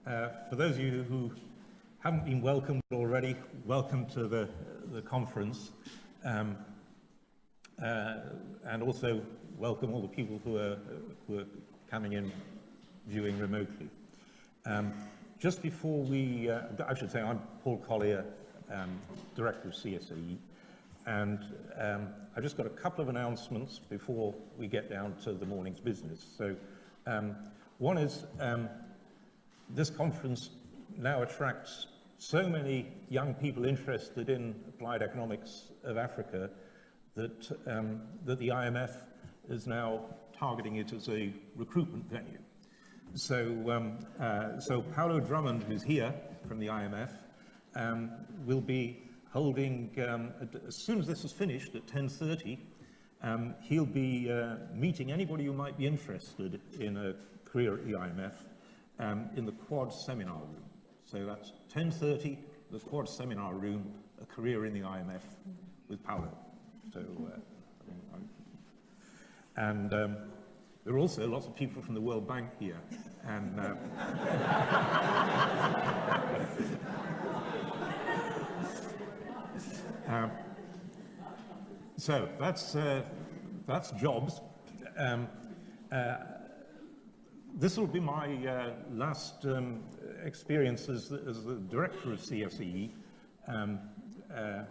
For those of you who haven't been welcomed already, welcome to the conference. And also welcome all the people who are coming in viewing remotely. Just before we, I should say I'm Paul Collier, Director of CSAE, and I've just got a couple of announcements before we get down to the morning's business. So one is this conference now attracts so many young people interested in applied economics of Africa that, that the IMF is now targeting it as a recruitment venue. So, so Paolo Drummond, who's here from the IMF, will be holding, as soon as this is finished at 10:30, he'll be meeting anybody who might be interested in a career at the IMF in the Quad Seminar Room. So that's 10:30, the Quad Seminar Room, a career in the IMF with Paolo. So, and there are also lots of people from the World Bank here. And so that's jobs. This will be my last experience as the director of CSE. I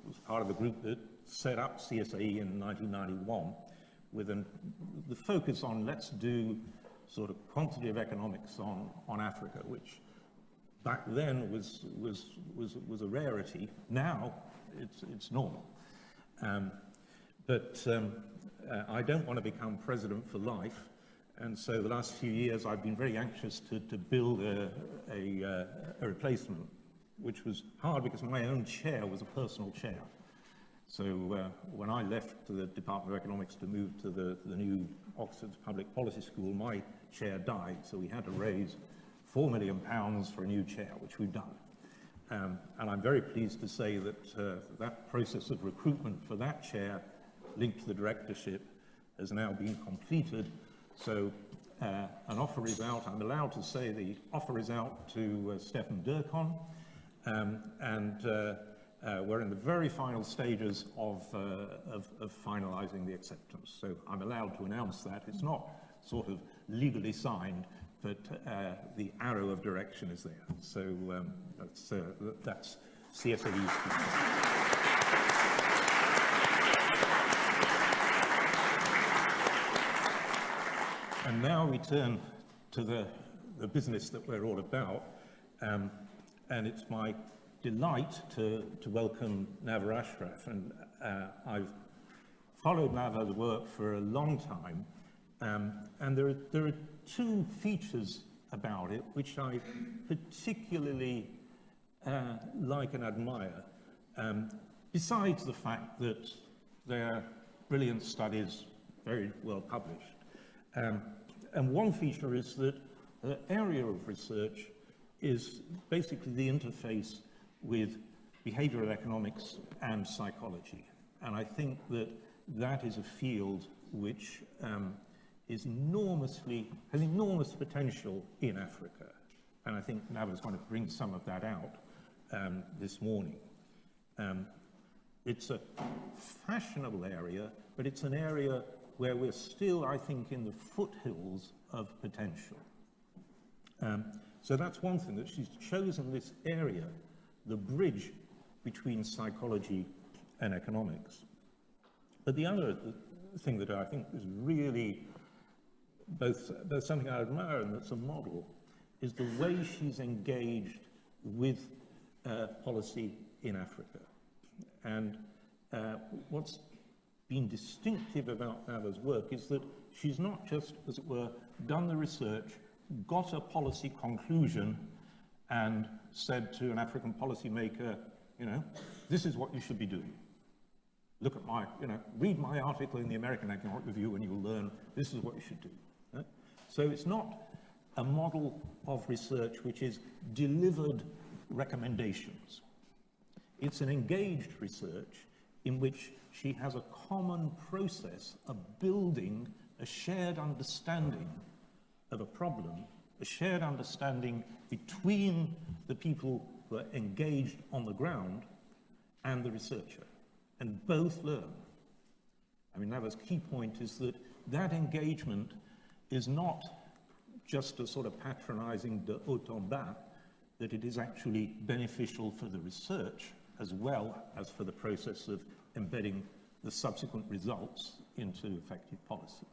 was part of the group that set up CSE in 1991 with the focus on let's do sort of quantitative economics on Africa, which back then was a rarity. Now it's normal. But I don't want to become president for life, and so the last few years I've been very anxious to build a replacement, which was hard because my own chair was a personal chair. So when I left the Department of Economics to move to the new Oxford's Public Policy School, my chair died, so we had to raise £4 million for a new chair, which we've done. And I'm very pleased to say that that process of recruitment for that chair linked to the directorship has now been completed. So an offer is out. I'm allowed to say the offer is out to Stefan Durkon, and we're in the very final stages of finalizing the acceptance. So I'm allowed to announce that. It's not sort of legally signed, but the arrow of direction is there. So that's CSAE's future. And now we turn to the business that we're all about. And it's my delight to welcome Nava Ashraf. And I've followed Nava's work for a long time. And there are two features about it which I particularly like and admire, besides the fact that they're brilliant studies, very well published. And one feature is that the area of research is basically the interface with behavioral economics and psychology. And I think that that is a field which has enormous potential in Africa. And I think Nava's going to bring some of that out this morning. It's a fashionable area, but it's an area where we're still, I think, in the foothills of potential. So that's one thing, that she's chosen this area, the bridge between psychology and economics. But the other thing that I think is really both something I admire and that's a model is the way she's engaged with policy in Africa. And what's been distinctive about Nava's work is that she's not just, as it were, done the research, got a policy conclusion, and said to an African policymaker, you know, this is what you should be doing. Look at my, you know, read my article in the American Economic Review and you'll learn this is what you should do. Right? So it's not a model of research which is delivered recommendations. It's an engaged research in which she has a common process of building a shared understanding of a problem a shared understanding between the people who are engaged on the ground and the researcher, and both learn. I mean, Nava's key point is that that engagement is not just a sort of patronizing de haut en bas, that it is actually beneficial for the research as well as for the process of embedding the subsequent results into effective policy.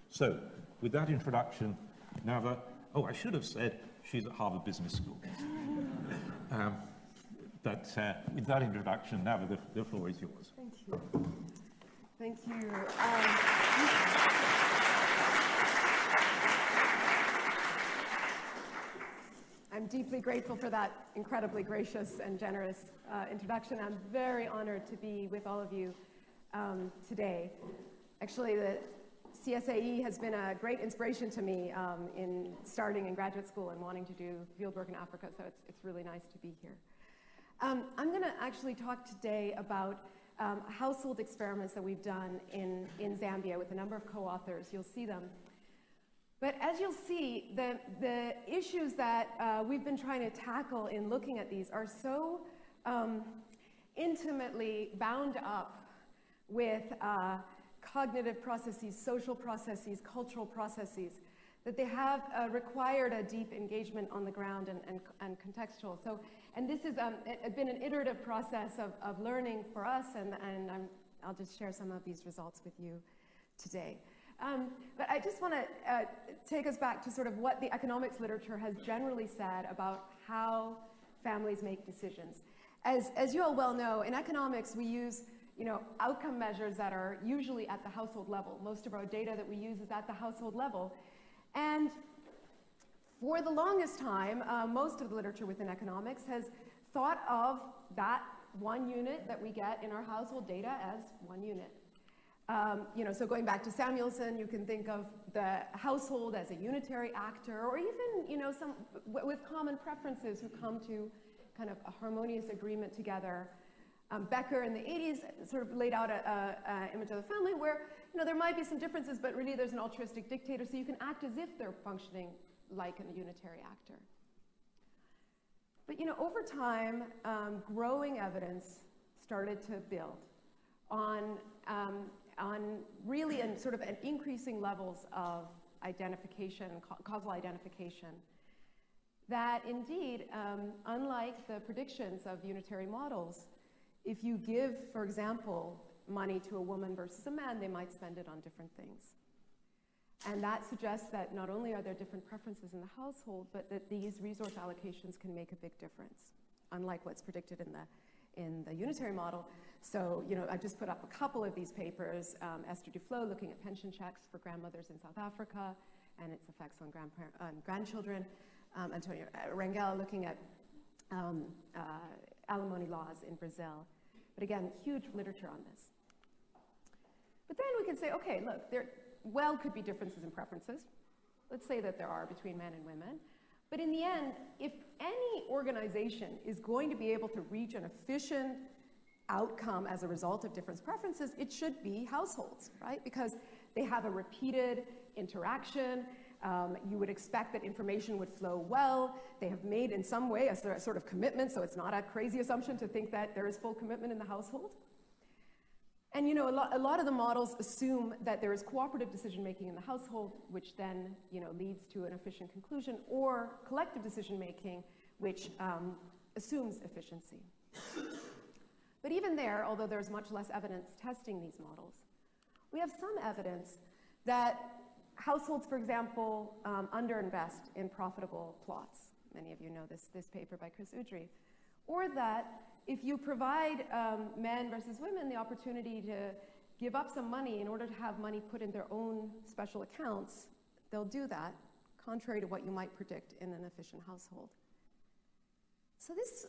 So, with that introduction, Nava, oh, I should have said she's at Harvard Business School. But with that introduction, Nava, the floor is yours. Thank you. Thank you. I'm deeply grateful for that incredibly gracious and generous introduction. I'm very honored to be with all of you today. Actually, the CSAE has been a great inspiration to me in starting in graduate school and wanting to do fieldwork in Africa, so it's really nice to be here. I'm going to actually talk today about household experiments that we've done in Zambia with a number of co-authors. You'll see them. But as you'll see, the issues that we've been trying to tackle in looking at these are so intimately bound up with cognitive processes, social processes, cultural processes, that they have required a deep engagement on the ground and contextual. So, and this has been an iterative process of learning for us, and I'll just share some of these results with you today. But I just want to take us back to sort of what the economics literature has generally said about how families make decisions. As you all well know, in economics we use outcome measures that are usually at the household level. Most of our data that we use is at the household level. And for the longest time, most of the literature within economics has thought of that one unit that we get in our household data as one unit. So going back to Samuelson, you can think of the household as a unitary actor, or even, some with common preferences who come to kind of a harmonious agreement together. Becker in the 80s sort of laid out an image of the family where, there might be some differences, but really there's an altruistic dictator, so you can act as if they're functioning like a unitary actor. But, over time, growing evidence started to build on really sort of an increasing levels of identification, causal identification, that indeed, unlike the predictions of unitary models, if you give, for example, money to a woman versus a man, they might spend it on different things. And that suggests that not only are there different preferences in the household, but that these resource allocations can make a big difference, unlike what's predicted in the unitary model. So, I just put up a couple of these papers. Esther Duflo looking at pension checks for grandmothers in South Africa and its effects on grandchildren. Antonio Rangel looking at alimony laws in Brazil. But again, huge literature on this. But then we can say, okay, look, there could be differences in preferences. Let's say that there are between men and women. But in the end, if any organization is going to be able to reach an efficient outcome as a result of different preferences, it should be households, right? Because they have a repeated interaction. You would expect that information would flow well. They have made in some way a sort of commitment, so it's not a crazy assumption to think that there is full commitment in the household. And a lot of the models assume that there is cooperative decision-making in the household, which then leads to an efficient conclusion, or collective decision-making, which assumes efficiency. But even there, although there's much less evidence testing these models, we have some evidence that households, for example, underinvest in profitable plots. Many of you know this paper by Chris Udry. Or that if you provide men versus women the opportunity to give up some money in order to have money put in their own special accounts, they'll do that, contrary to what you might predict in an efficient household. So this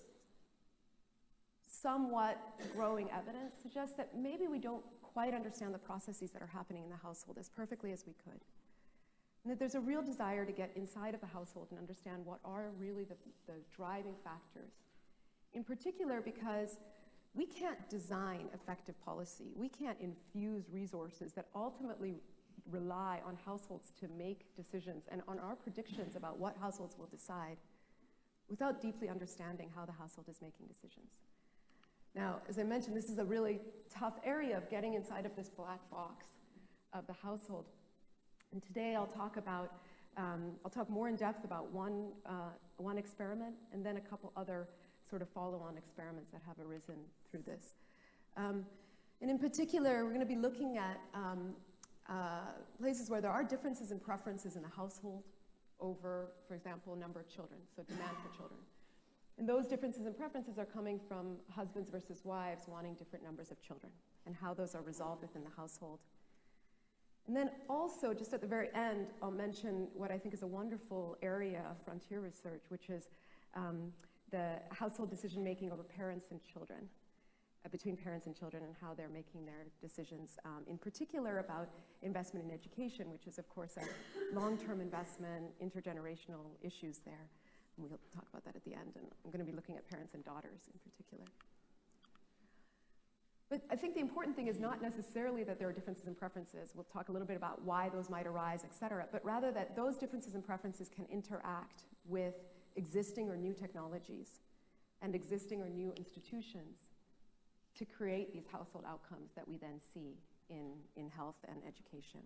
somewhat growing evidence suggests that maybe we don't quite understand the processes that are happening in the household as perfectly as we could. And that there's a real desire to get inside of the household and understand what are really the driving factors. In particular, because we can't design effective policy. We can't infuse resources that ultimately rely on households to make decisions and on our predictions about what households will decide without deeply understanding how the household is making decisions. Now, as I mentioned, this is a really tough area of getting inside of this black box of the household. And today I'll talk more in depth about one experiment and then a couple other sort of follow-on experiments that have arisen through this. And in particular, we're going to be looking at places where there are differences in preferences in the household over, for example, number of children, so demand for children. And those differences in preferences are coming from husbands versus wives wanting different numbers of children and how those are resolved within the household. And then also, just at the very end, I'll mention what I think is a wonderful area of frontier research, which is the household decision-making over parents and children, between parents and children, and how they're making their decisions, in particular about investment in education, which is, of course, a long-term investment, intergenerational issues there. And we'll talk about that at the end, and I'm going to be looking at parents and daughters in particular. But I think the important thing is not necessarily that there are differences in preferences. We'll talk a little bit about why those might arise, et cetera, but rather that those differences in preferences can interact with existing or new technologies and existing or new institutions to create these household outcomes that we then see in health and education.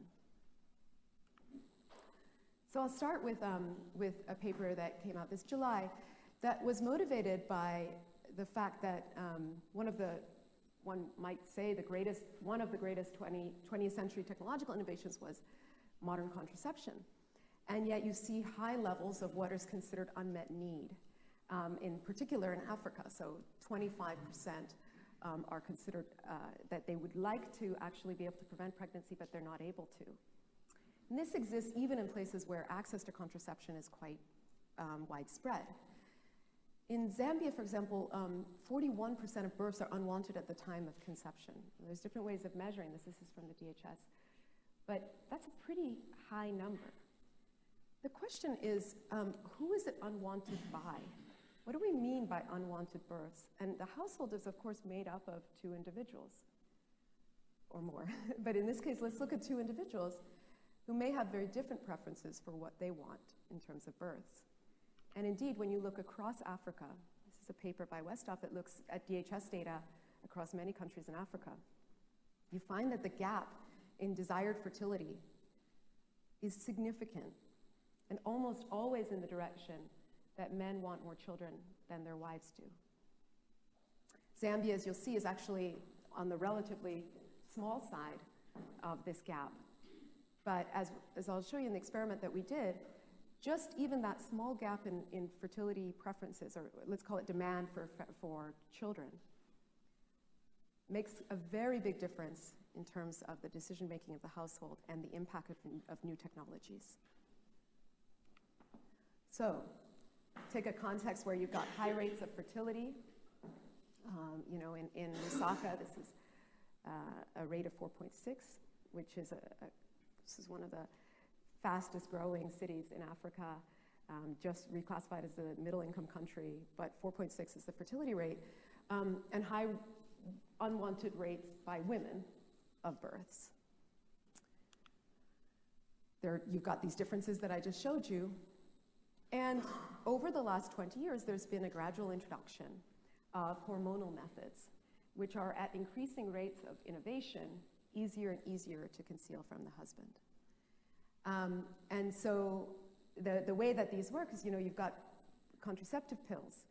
So I'll start with a paper that came out this July that was motivated by the fact that one might say one of the greatest 20th century technological innovations was modern contraception. And yet you see high levels of what is considered unmet need, in particular in Africa. So 25% are considered that they would like to actually be able to prevent pregnancy, but they're not able to. And this exists even in places where access to contraception is quite widespread. In Zambia, for example, 41% of births are unwanted at the time of conception. There's different ways of measuring this. This is from the DHS. But that's a pretty high number. The question is, who is it unwanted by? What do we mean by unwanted births? And the household is, of course, made up of two individuals or more. But in this case, let's look at two individuals who may have very different preferences for what they want in terms of births. And indeed, when you look across Africa, this is a paper by Westhoff that looks at DHS data across many countries in Africa, you find that the gap in desired fertility is significant and almost always in the direction that men want more children than their wives do. Zambia, as you'll see, is actually on the relatively small side of this gap. But as I'll show you in the experiment that we did, just even that small gap in fertility preferences, or let's call it demand for children, makes a very big difference in terms of the decision-making of the household and the impact of new technologies. So, take a context where you've got high rates of fertility. In Lusaka, this is a rate of 4.6, which is this is one of the fastest growing cities in Africa, just reclassified as a middle-income country, but 4.6 is the fertility rate, and high unwanted rates by women of births. You've got these differences that I just showed you, and over the last 20 years, there's been a gradual introduction of hormonal methods, which are at increasing rates of innovation, easier and easier to conceal from the husband. And so the way that these work is, you've got contraceptive pills,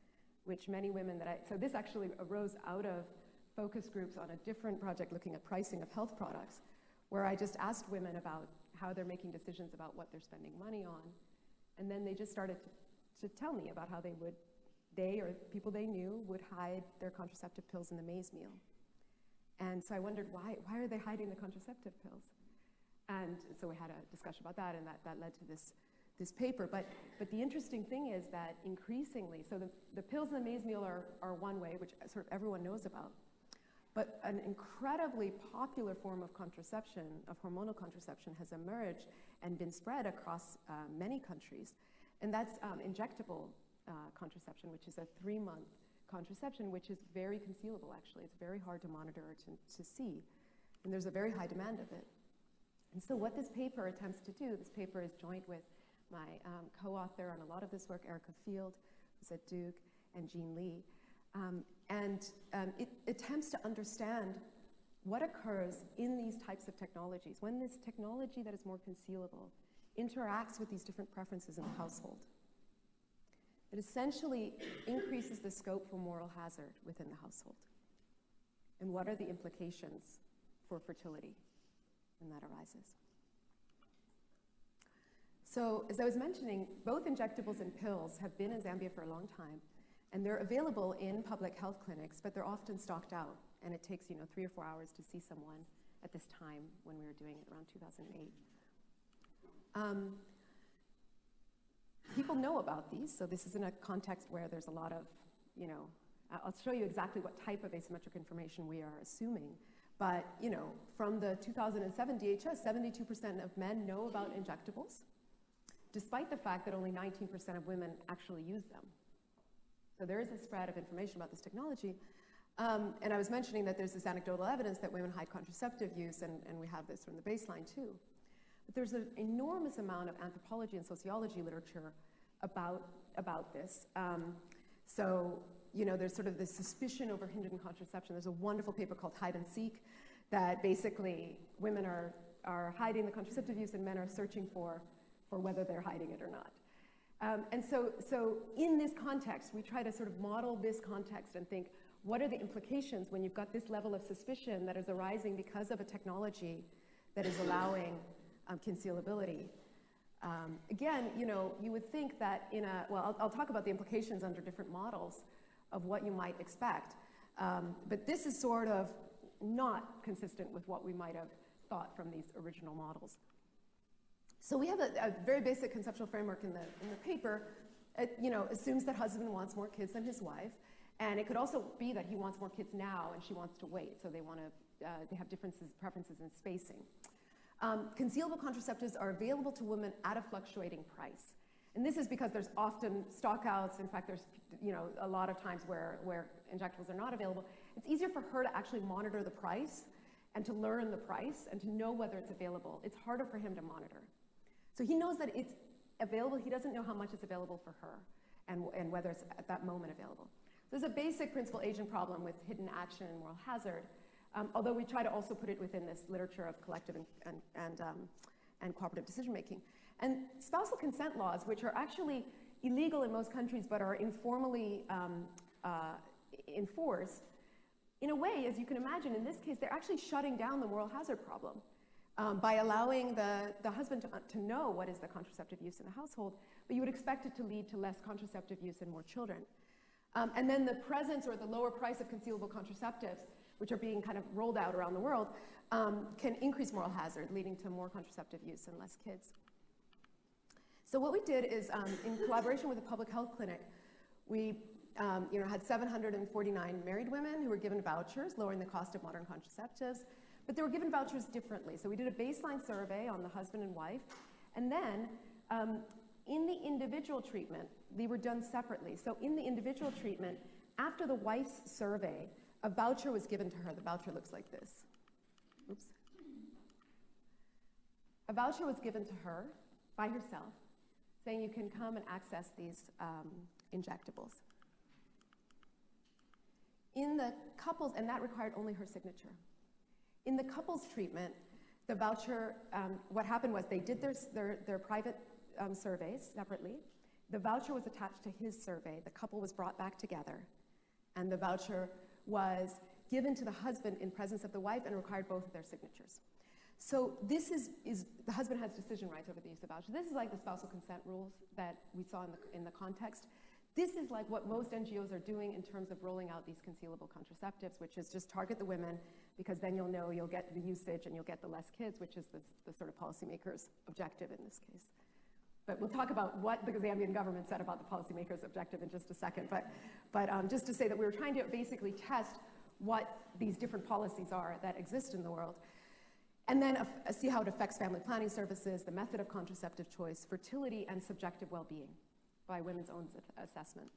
which many women so this actually arose out of focus groups on a different project looking at pricing of health products, where I just asked women about how they're making decisions about what they're spending money on. And then they just started to tell me about how they or people they knew would hide their contraceptive pills in the maize meal. And so I wondered, why are they hiding the contraceptive pills? And so we had a discussion about that, and that led to this paper. But the interesting thing is that increasingly, so the pills in the maize meal are one way, which sort of everyone knows about. But an incredibly popular form of contraception, of hormonal contraception, has emerged and been spread across many countries. And that's injectable contraception, which is a 3-month contraception, which is very concealable, actually. It's very hard to monitor or to see. And there's a very high demand of it. And so what this paper attempts to do, this paper is joint with my co-author on a lot of this work, Erica Field, who's at Duke, and Jean Lee. It attempts to understand what occurs in these types of technologies when this technology that is more concealable interacts with these different preferences in the household. It essentially increases the scope for moral hazard within the household. And what are the implications for fertility when that arises? So, as I was mentioning, both injectables and pills have been in Zambia for a long time, and they're available in public health clinics, but they're often stocked out, and it takes 3 or 4 hours to see someone at this time when we were doing it around 2008. People know about these, so this is in a context where there's a lot of, I'll show you exactly what type of asymmetric information we are assuming. But, from the 2007 DHS, 72% of men know about injectables, despite the fact that only 19% of women actually use them. So there is a spread of information about this technology. And I was mentioning that there's this anecdotal evidence that women hide contraceptive use, and we have this from the baseline too. But there's an enormous amount of anthropology and sociology literature about this. There's sort of this suspicion over hidden contraception. There's a wonderful paper called Hide and Seek that basically women are hiding the contraceptive use and men are searching for whether they're hiding it or not. And so in this context, we try to sort of model this context and think, what are the implications when you've got this level of suspicion that is arising because of a technology that is allowing concealability? Again, you would think that I'll talk about the implications under different models of what you might expect. But this is sort of not consistent with what we might have thought from these original models. So we have a very basic conceptual framework in the paper. It, assumes that husband wants more kids than his wife, and it could also be that he wants more kids now and she wants to wait. So they have preferences in spacing. Concealable contraceptives are available to women at a fluctuating price. And this is because there's often stockouts. In fact, there's a lot of times where injectables are not available. It's easier for her to actually monitor the price and to learn the price and to know whether it's available. It's harder for him to monitor. So he knows that it's available. He doesn't know how much it's available for her and whether it's at that moment available. There's a basic principal agent problem with hidden action and moral hazard, although we try to also put it within this literature of collective and cooperative decision making. And spousal consent laws, which are actually illegal in most countries but are informally enforced, in a way, as you can imagine, in this case, they're actually shutting down the moral hazard problem by allowing the husband to know what is the contraceptive use in the household, but you would expect it to lead to less contraceptive use and more children. And then the presence or the lower price of concealable contraceptives, which are being kind of rolled out around the world, can increase moral hazard, leading to more contraceptive use and less kids. So what we did is, in collaboration with a public health clinic, we had 749 married women who were given vouchers, lowering the cost of modern contraceptives, but they were given vouchers differently. So we did a baseline survey on the husband and wife, and then in the individual treatment, they were done separately. So in the individual treatment, after the wife's survey, a voucher was given to her. The voucher looks like this. Oops. A voucher was given to her by herself, saying you can come and access these injectables. In the couples, and that required only her signature. In the couples treatment, the voucher, what happened was they did their private surveys separately. The voucher was attached to his survey. The couple was brought back together, and the voucher was given to the husband in presence of the wife and required both of their signatures. So this is the husband has decision rights over the use of voucher. This is like the spousal consent rules that we saw in the context. This is like what most NGOs are doing in terms of rolling out these concealable contraceptives, which is just target the women, because then you'll know you'll get the usage and you'll get the less kids, which is the sort of policymakers' objective in this case. But we'll talk about what the Zambian government said about the policymakers' objective in just a second. But just to say that we were trying to basically test what these different policies are that exist in the world, and then see how it affects family planning services, the method of contraceptive choice, fertility, and subjective well-being by women's own assessment.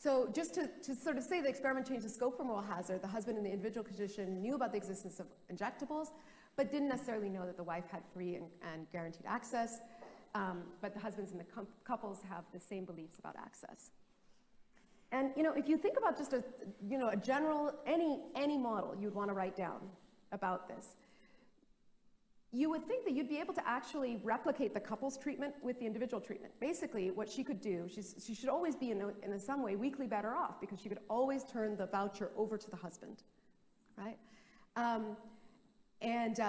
So just to sort of say the experiment changed the scope for moral hazard, the husband in the individual condition knew about the existence of injectables, but didn't necessarily know that the wife had free and guaranteed access, but the husbands and the couples have the same beliefs about access. And if you think about just a general, any model you'd want to write down about this, you would think that you'd be able to actually replicate the couple's treatment with the individual treatment. Basically, what she could do, she should always be in some way weekly better off, because she could always turn the voucher over to the husband, right? And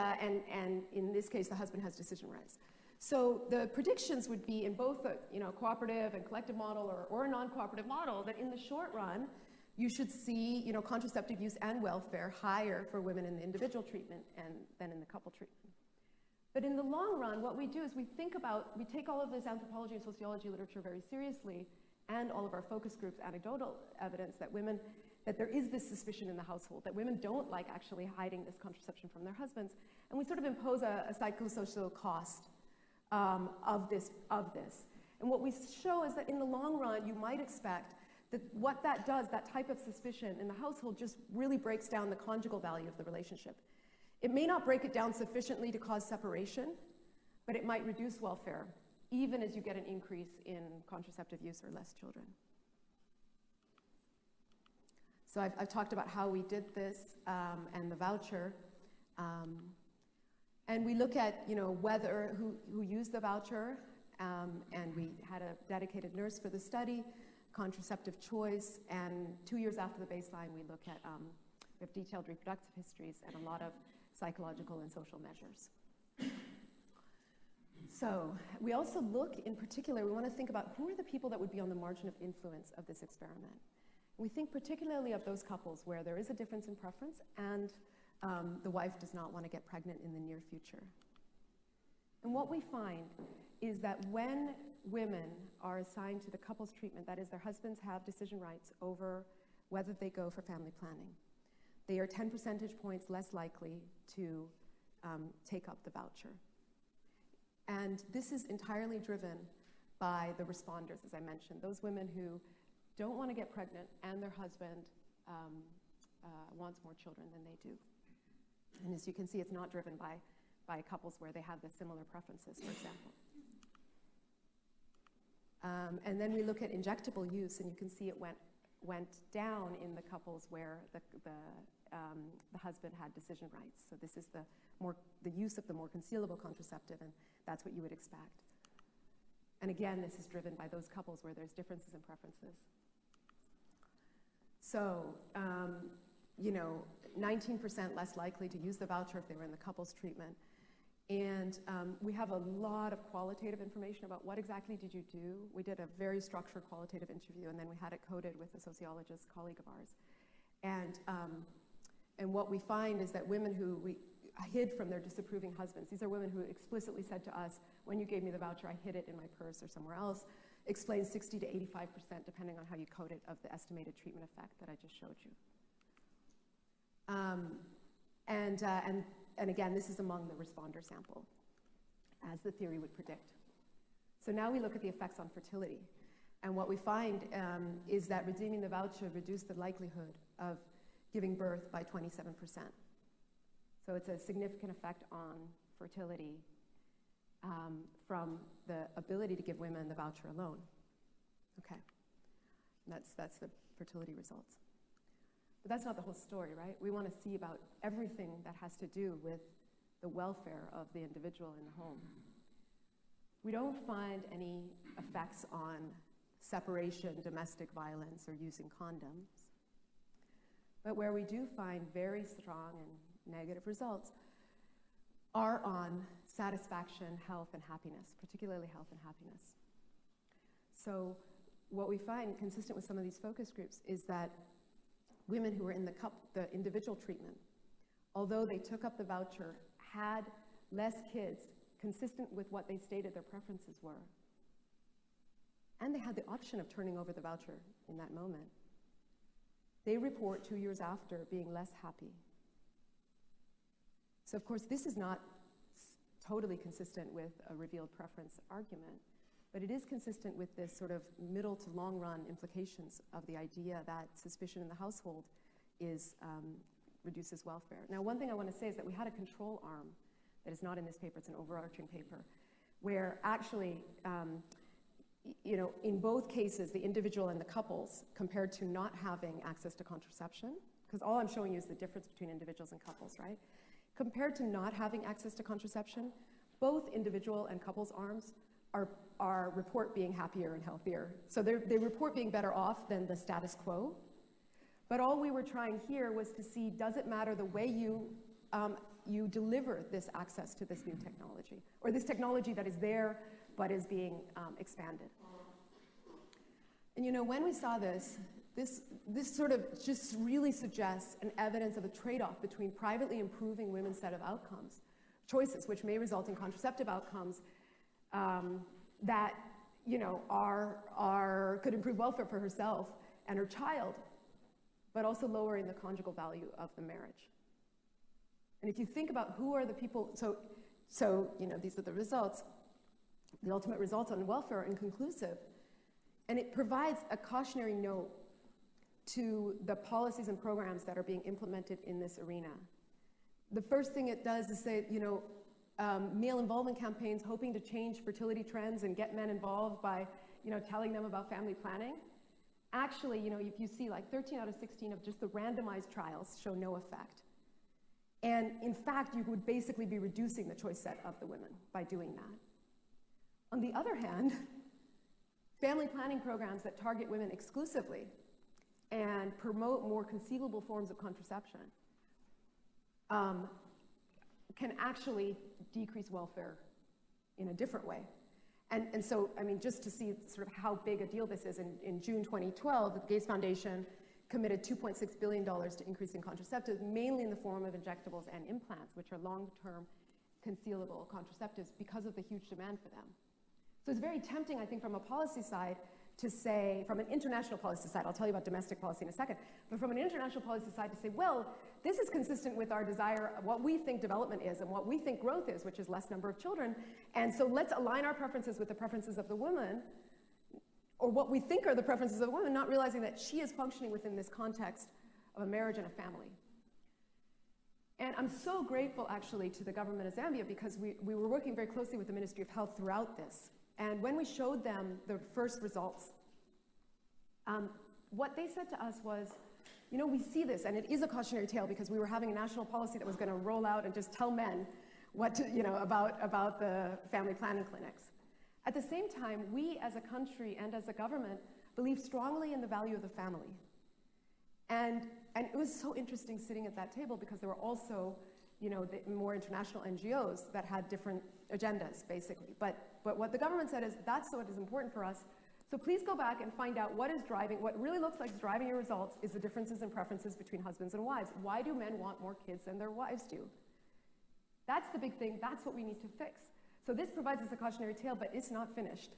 in this case, the husband has decision rights. So the predictions would be in both a cooperative and collective model or a non-cooperative model, that in the short run, you should see contraceptive use and welfare higher for women in the individual treatment than in the couple treatment. But in the long run, what we do is we take all of this anthropology and sociology literature very seriously, and all of our focus groups' anecdotal evidence that there is this suspicion in the household, that women don't like actually hiding this contraception from their husbands, and we sort of impose a psychosocial cost of this. And what we show is that in the long run, you might expect that what that does, that type of suspicion in the household, just really breaks down the conjugal value of the relationship. It may not break it down sufficiently to cause separation, but it might reduce welfare, even as you get an increase in contraceptive use or less children. So I've talked about how we did this and the voucher. And we look at whether who used the voucher, and we had a dedicated nurse for the study, contraceptive choice, and 2 years after the baseline, we look at we have detailed reproductive histories and a lot of psychological and social measures. So we also look, in particular, we want to think about who are the people that would be on the margin of influence of this experiment. We think particularly of those couples where there is a difference in preference and the wife does not want to get pregnant in the near future. And what we find is that when women are assigned to the couples treatment, that is, their husbands have decision rights over whether they go for family planning, they are 10 percentage points less likely to take up the voucher. And this is entirely driven by the responders, as I mentioned, those women who don't want to get pregnant and their husband wants more children than they do. And as you can see, it's not driven by couples where they have the similar preferences, for example. And then we look at injectable use, and you can see it went down in the couples where the husband had decision rights. So this is the use of the more concealable contraceptive, and that's what you would expect. And again, this is driven by those couples where there's differences in preferences. So, 19% less likely to use the voucher if they were in the couples treatment. And we have a lot of qualitative information about what exactly did you do. We did a very structured qualitative interview, and then we had it coded with a sociologist colleague of ours. And what we find is that women who we hid from their disapproving husbands, these are women who explicitly said to us, when you gave me the voucher, I hid it in my purse or somewhere else, explains 60 to 85%, depending on how you code it, of the estimated treatment effect that I just showed you. And again, this is among the responder sample, as the theory would predict. So now we look at the effects on fertility. And what we find is that redeeming the voucher reduced the likelihood of giving birth by 27%. So it's a significant effect on fertility from the ability to give women the voucher alone. Okay, and that's the fertility results. But that's not the whole story, right? We want to see about everything that has to do with the welfare of the individual in the home. We don't find any effects on separation, domestic violence, or using condoms. But where we do find very strong and negative results are on satisfaction, health, and happiness, particularly health and happiness. So what we find, consistent with some of these focus groups, is that women who were in the individual treatment, although they took up the voucher, had less kids, consistent with what they stated their preferences were. And they had the option of turning over the voucher in that moment. They report 2 years after being less happy. So of course, this is not totally consistent with a revealed preference argument, but it is consistent with this sort of middle to long run implications of the idea that suspicion in the household is reduces welfare. Now, one thing I want to say is that we had a control arm that is not in this paper, it's an overarching paper, where actually, in both cases, the individual and the couples, compared to not having access to contraception, because all I'm showing you is the difference between individuals and couples, right? Compared to not having access to contraception, both individual and couples arms report being happier and healthier. So they report being better off than the status quo. But all we were trying here was to see, does it matter the way you deliver this access to this new technology, or this technology that is there but is being expanded? And when we saw this sort of just really suggests an evidence of a trade-off between privately improving women's set of outcomes, choices which may result in contraceptive outcomes that could improve welfare for herself and her child, but also lowering the conjugal value of the marriage. And if you think about who are the people, so these are the results. The ultimate results on welfare are inconclusive, and it provides a cautionary note to the policies and programs that are being implemented in this arena. The first thing it does is say, male involvement campaigns hoping to change fertility trends and get men involved by, telling them about family planning. Actually, if you see like 13 out of 16 of just the randomized trials show no effect. And in fact, you would basically be reducing the choice set of the women by doing that. On the other hand, family planning programs that target women exclusively and promote more conceivable forms of contraception can actually decrease welfare in a different way. And so, just to see sort of how big a deal this is, in June 2012, the Gates Foundation committed $2.6 billion to increasing contraceptives, mainly in the form of injectables and implants, which are long-term concealable contraceptives because of the huge demand for them. So it's very tempting, I think, from a policy side to say, from an international policy side, I'll tell you about domestic policy in a second, but from an international policy side to say, well, this is consistent with our desire, what we think development is and what we think growth is, which is less number of children, and so let's align our preferences with the preferences of the woman, or what we think are the preferences of the woman, not realizing that she is functioning within this context of a marriage and a family. And I'm so grateful, actually, to the government of Zambia, because we were working very closely with the Ministry of Health throughout this. And when we showed them the first results, what they said to us was, we see this, and it is a cautionary tale, because we were having a national policy that was going to roll out and just tell men what to, about the family planning clinics. At the same time, we as a country and as a government believe strongly in the value of the family. And it was so interesting sitting at that table, because there were also, the more international NGOs that had different agendas, basically. But what the government said is, that's what is important for us. So please go back and find out what really looks like is driving your results is the differences in preferences between husbands and wives. Why do men want more kids than their wives do? That's the big thing. That's what we need to fix. So this provides us a cautionary tale, but it's not finished.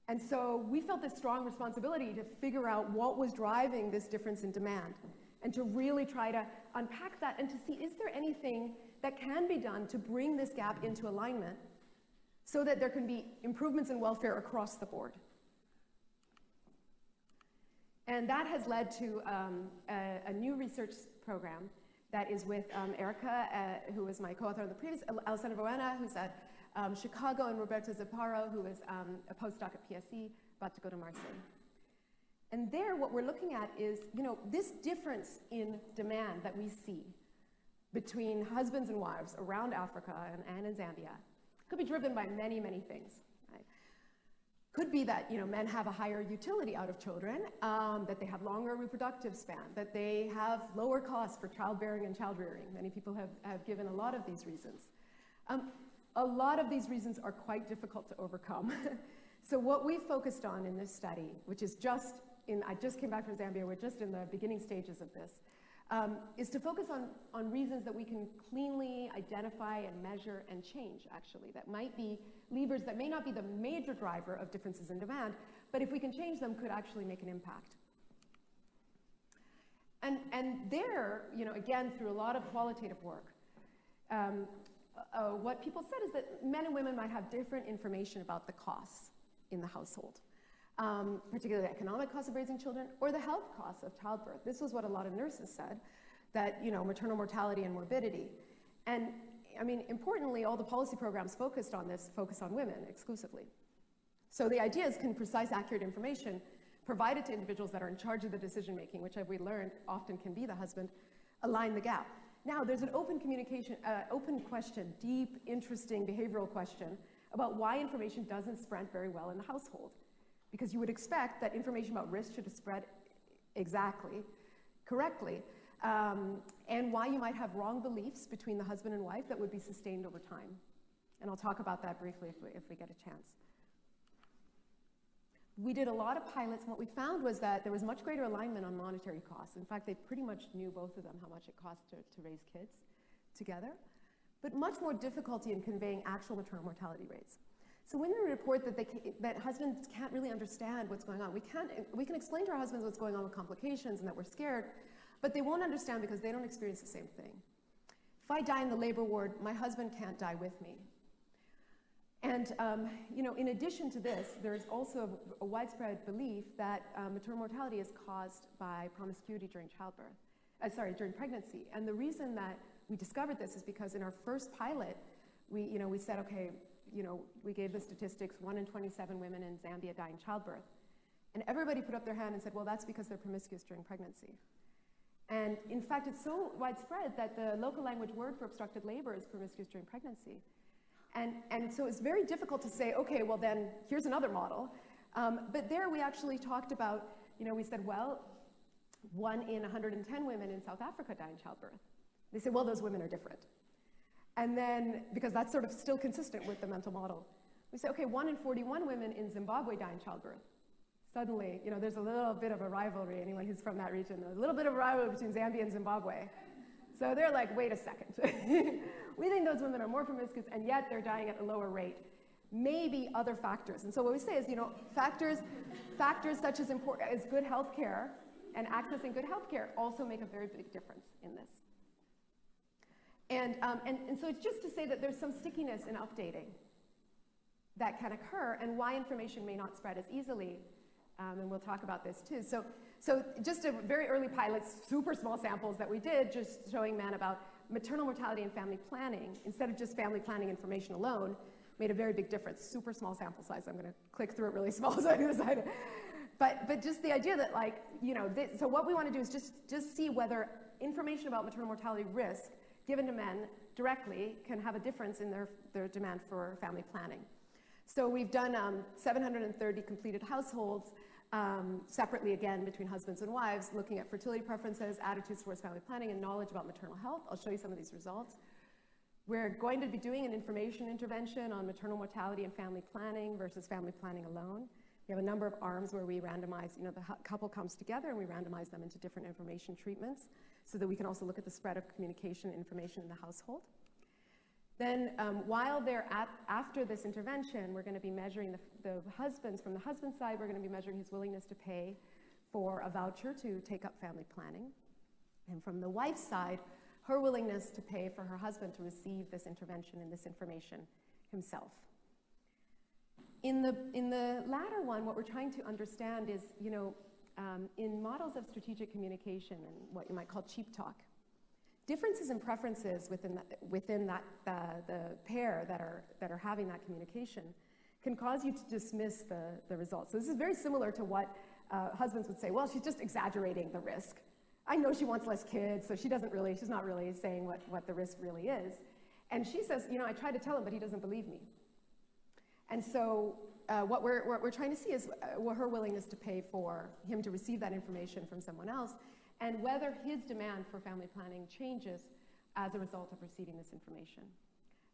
And so we felt this strong responsibility to figure out what was driving this difference in demand, and to really try to unpack that and to see, is there anything that can be done to bring this gap into alignment so that there can be improvements in welfare across the board? And that has led to a new research program that is with Erica, who was my co-author on the previous, Alessandra Boena, who's at Chicago, and Roberto Zapparo, who is a postdoc at PSE, about to go to Marseille. And there, what we're looking at is, this difference in demand that we see between husbands and wives around Africa and in Zambia could be driven by many, many things. Right? Could be that, men have a higher utility out of children, that they have longer reproductive span, that they have lower costs for childbearing and child rearing. Many people have given a lot of these reasons. A lot of these reasons are quite difficult to overcome. So what we focused on in this study, which is I just came back from Zambia, we're just in the beginning stages of this, is to focus on reasons that we can cleanly identify and measure and change, actually, that might be levers that may not be the major driver of differences in demand, but if we can change them, could actually make an impact. And there, again, through a lot of qualitative work, what people said is that men and women might have different information about the costs in the household, particularly the economic costs of raising children or the health costs of childbirth. This was what a lot of nurses said. that, maternal mortality and morbidity. And I mean, importantly, all the policy programs focused on this focus on women exclusively. So the idea is, can precise, accurate information provided to individuals that are in charge of the decision making, which we learned often can be the husband, align the gap. Now, there's an open question, deep, interesting behavioral question about why information doesn't spread very well in the household. Because you would expect that information about risk should have spread exactly, correctly, and why you might have wrong beliefs between the husband and wife that would be sustained over time. And I'll talk about that briefly if we get a chance. We did a lot of pilots, and what we found was that there was much greater alignment on monetary costs. In fact, they pretty much knew, both of them, how much it cost to raise kids together, but much more difficulty in conveying actual maternal mortality rates. So women report that husbands can't really understand what's going on. We can explain to our husbands what's going on with complications and that we're scared, but they won't understand because they don't experience the same thing. If I die in the labor ward, my husband can't die with me. And in addition to this, there's also a widespread belief that maternal mortality is caused by promiscuity during during pregnancy. And the reason that we discovered this is because in our first pilot, we said, okay, we gave the statistics, 1 in 27 women in Zambia die in childbirth. And everybody put up their hand and said, well, that's because they're promiscuous during pregnancy. And in fact, it's so widespread that the local language word for obstructed labor is promiscuous during pregnancy. And so it's very difficult to say, okay, well then, here's another model. But there we actually talked about, we said, well, 1 in 110 women in South Africa die in childbirth. They said, well, those women are different. And then, because that's sort of still consistent with the mental model, we said, okay, 1 in 41 women in Zimbabwe die in childbirth. Suddenly, there's a little bit of a rivalry, anyone who's from that region, there's a little bit of a rivalry between Zambia and Zimbabwe. So they're like, wait a second. We think those women are more promiscuous, and yet they're dying at a lower rate. Maybe other factors. And so what we say is, factors such as good health care and accessing good health care also make a very big difference in this. And so it's just to say that there's some stickiness in updating that can occur, and why information may not spread as easily. And we'll talk about this too. So just a very early pilots, super small samples that we did, just showing men about maternal mortality and family planning, instead of just family planning information alone, made a very big difference. Super small sample size. I'm going to click through it really small so I can decide. But just the idea that, so what we want to do is just see whether information about maternal mortality risk given to men directly can have a difference in their demand for family planning. So we've done 730 completed households, separately again between husbands and wives, looking at fertility preferences, attitudes towards family planning, and knowledge about maternal health. I'll show you some of these results. We're going to be doing an information intervention on maternal mortality and family planning versus family planning alone. We have a number of arms where we randomize, the couple comes together and we randomize them into different information treatments so that we can also look at the spread of communication information in the household. Then while they're after this intervention, we're going to be measuring the husbands. From the husband's side, we're going to be measuring his willingness to pay for a voucher to take up family planning. And from the wife's side, her willingness to pay for her husband to receive this intervention and this information himself. In the latter one, what we're trying to understand is, in models of strategic communication and what you might call cheap talk, differences in preferences within the pair that are having that communication can cause you to dismiss the results. So this is very similar to what husbands would say, well, she's just exaggerating the risk. I know she wants less kids, so she's not really saying what the risk really is. And she says, I tried to tell him, but he doesn't believe me. And so what we're trying to see is her willingness to pay for him to receive that information from someone else, and whether his demand for family planning changes as a result of receiving this information.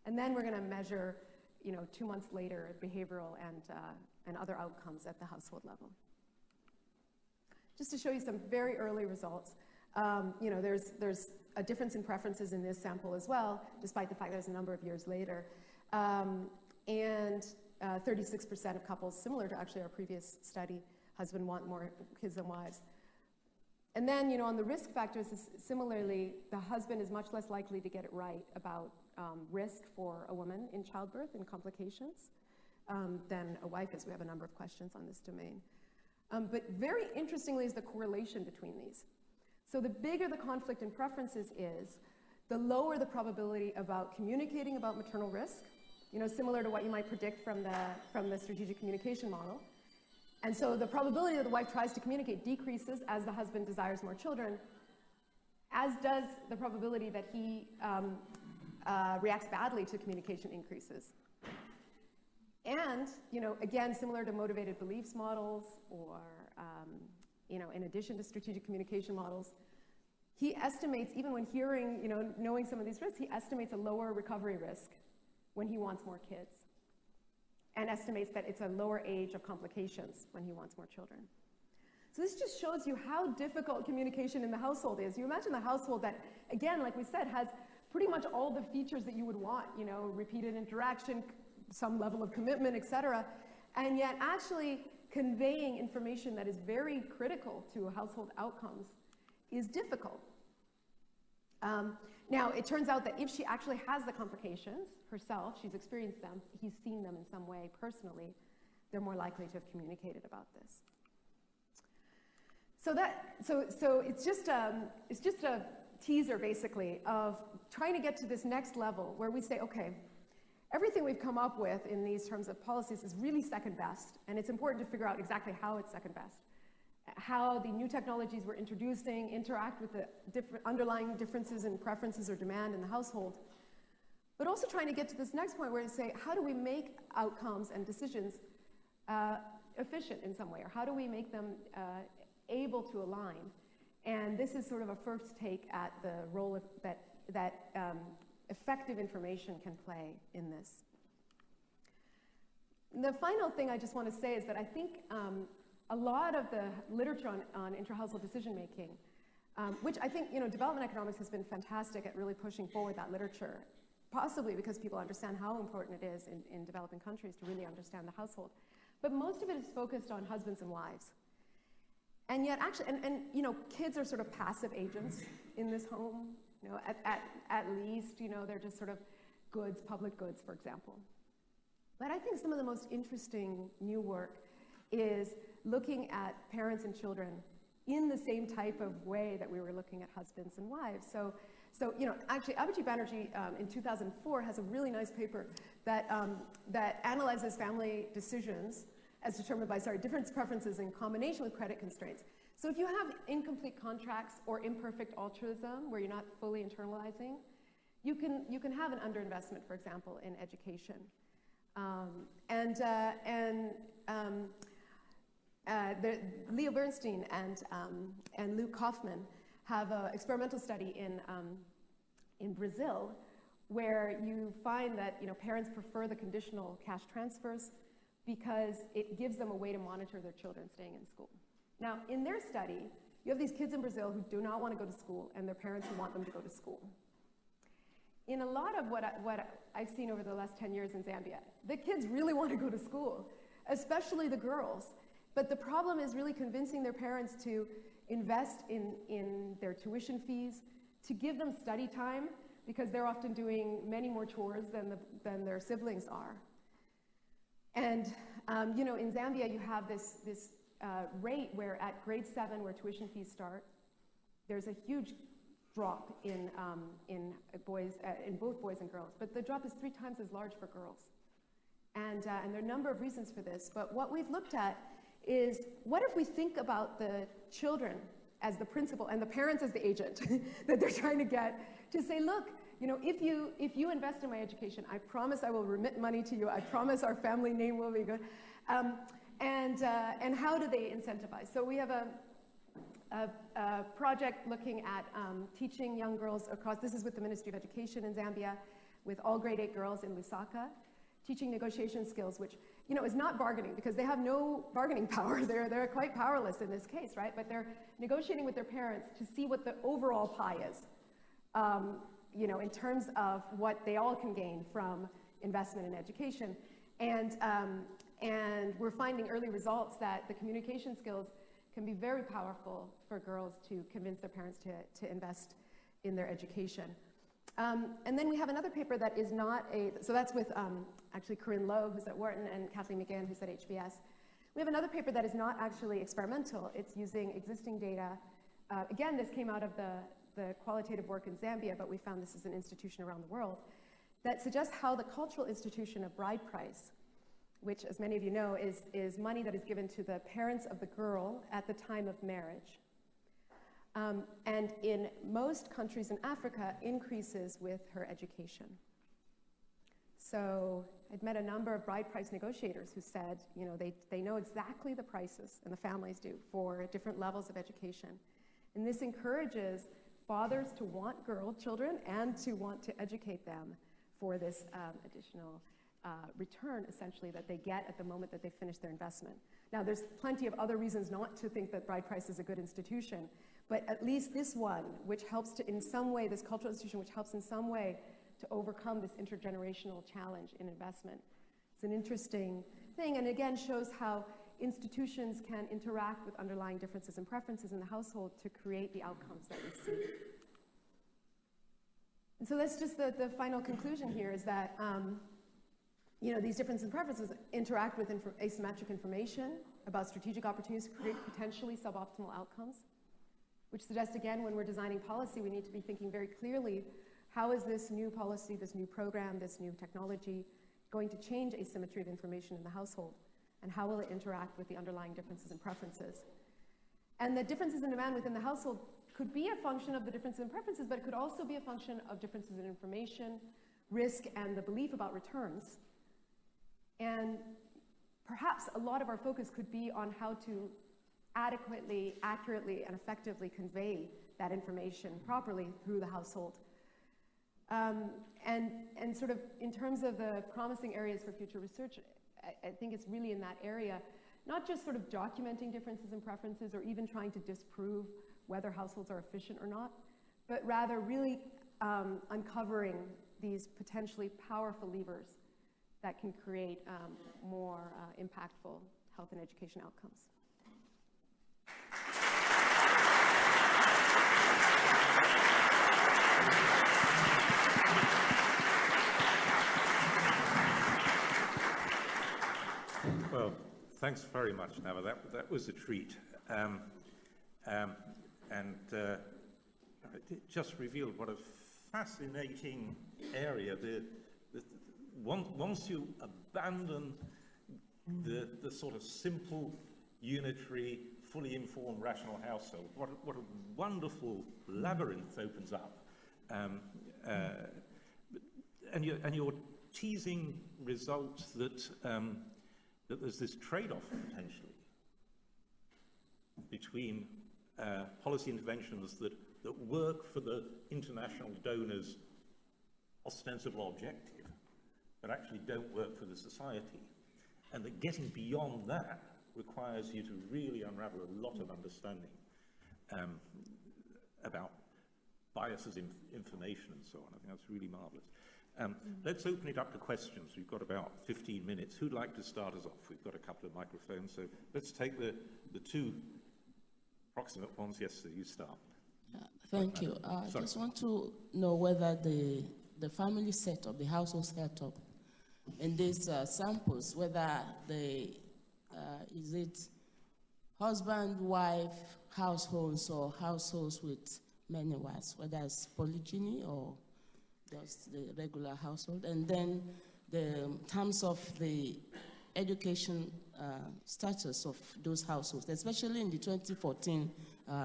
And then we're going to measure, 2 months later, behavioral and other outcomes at the household level. Just to show you some very early results, there's a difference in preferences in this sample as well, despite the fact that it's a number of years later. And 36% of couples, similar to actually our previous study, husband want more kids than wives. And then, on the risk factors, similarly, the husband is much less likely to get it right about risk for a woman in childbirth and complications than a wife is. We have a number of questions on this domain. But very interestingly is the correlation between these. So the bigger the conflict in preferences is, the lower the probability about communicating about maternal risk, similar to what you might predict from the strategic communication model. And so the probability that the wife tries to communicate decreases as the husband desires more children, as does the probability that he reacts badly to communication increases. And, again, similar to motivated beliefs models or, in addition to strategic communication models, he estimates, even when hearing, knowing some of these risks, he estimates a lower recovery risk when he wants more kids, and estimates that it's a lower age of complications when he wants more children. So this just shows you how difficult communication in the household is. You imagine the household that, again, like we said, has pretty much all the features that you would want, repeated interaction, some level of commitment, etc. And yet actually conveying information that is very critical to household outcomes is difficult. Now, it turns out that if she actually has the complications herself, she's experienced them, he's seen them in some way personally, they're more likely to have communicated about this. So it's just a teaser, basically, of trying to get to this next level where we say, okay, everything we've come up with in these terms of policies is really second best, and it's important to figure out exactly how it's second best. How the new technologies we're introducing interact with the different underlying differences in preferences or demand in the household. But also trying to get to this next point where we say, how do we make outcomes and decisions efficient in some way? Or how do we make them able to align? And this is sort of a first take at the role that effective information can play in this. The final thing I just want to say is that I think a lot of the literature on intra-household decision-making, which I think, development economics has been fantastic at really pushing forward that literature, possibly because people understand how important it is in developing countries to really understand the household. But most of it is focused on husbands and wives. And yet, actually, kids are sort of passive agents in this home. At least, they're just sort of goods, public goods, for example. But I think some of the most interesting new work is looking at parents and children in the same type of way that we were looking at husbands and wives. So actually, Abhijit Banerjee in 2004 has a really nice paper that analyzes family decisions as determined by, different preferences in combination with credit constraints. So if you have incomplete contracts or imperfect altruism, where you're not fully internalizing, you can have an underinvestment, for example, in education. Leo Bernstein and Luke Kaufman have an experimental study in Brazil, where you find that parents prefer the conditional cash transfers because it gives them a way to monitor their children staying in school. Now, in their study, you have these kids in Brazil who do not want to go to school and their parents who want them to go to school. In a lot of what I've seen over the last 10 years in Zambia, the kids really want to go to school, especially the girls. But the problem is really convincing their parents to invest in their tuition fees, to give them study time, because they're often doing many more chores than their siblings are. And in Zambia, you have this rate where at grade 7, where tuition fees start, there's a huge drop in both boys and girls. But the drop is 3 times as large for girls. And there are a number of reasons for this. But what we've looked at is, what if we think about the children as the principal and the parents as the agent that they're trying to get to say, look, if you invest in my education, I promise I will remit money to you. I promise our family name will be good. And how do they incentivize? So we have a project looking at teaching young girls across, this is with the Ministry of Education in Zambia, with all grade 8 girls in Lusaka, teaching negotiation skills, which is not bargaining, because they have no bargaining power. They're quite powerless in this case, right? But they're negotiating with their parents to see what the overall pie is, in terms of what they all can gain from investment in education. And we're finding early results that the communication skills can be very powerful for girls to convince their parents to invest in their education. And then we have another paper that is not so that's with actually Corinne Lowe, who's at Wharton, and Kathleen McGann, who's at HBS. We have another paper that is not actually experimental. It's using existing data again, this came out of the qualitative work in Zambia, but we found this is an institution around the world, that suggests how the cultural institution of bride price, which, as many of you know, is money that is given to the parents of the girl at the time of marriage. And in most countries in Africa, increases with her education. So I'd met a number of bride price negotiators who said, you know, they know exactly the prices, and the families do, for different levels of education. And this encourages fathers to want girl children and to want to educate them for this additional return, essentially, that they get at the moment that they finish their investment. Now, there's plenty of other reasons not to think that bride price is a good institution, but at least this one, which helps to, in some way, this cultural institution, which helps in some way to overcome this intergenerational challenge in investment. It's an interesting thing, and again shows how institutions can interact with underlying differences and preferences in the household to create the outcomes that we see. And so that's just the final conclusion here, is that you know, these differences and preferences interact with asymmetric information about strategic opportunities to create potentially suboptimal outcomes, which suggests, again, when we're designing policy, we need to be thinking very clearly, how is this new policy, this new program, this new technology going to change asymmetry of information in the household? And how will it interact with the underlying differences and preferences? And the differences in demand within the household could be a function of the differences in preferences, but it could also be a function of differences in information, risk, and the belief about returns. And perhaps a lot of our focus could be on how to adequately, accurately, and effectively convey that information properly through the household. And sort of in terms of the promising areas for future research, I think it's really in that area, not just sort of documenting differences in preferences or even trying to disprove whether households are efficient or not, but rather really uncovering these potentially powerful levers that can create more impactful health and education outcomes. Well, thanks very much, Nava. That was a treat. It just revealed what a fascinating area. Once you abandon the sort of simple, unitary, fully informed, rational household, what a wonderful labyrinth opens up. And you're teasing results that there's this trade-off potentially between policy interventions that work for the international donors' ostensible objective, but actually don't work for the society. And that getting beyond that requires you to really unravel a lot of understanding about biases in information and so on. I think that's really marvelous. Let's open it up to questions. We've got about 15 minutes. Who'd like to start us off? We've got a couple of microphones, so let's take the two proximate ones. Yes, sir, you start. Thank you. I just want to know whether the family setup, the household setup, in these samples, whether is it husband, wife households or households with many wives, whether it's polygyny or just the regular household, and then the terms of the education status of those households, especially in the 2014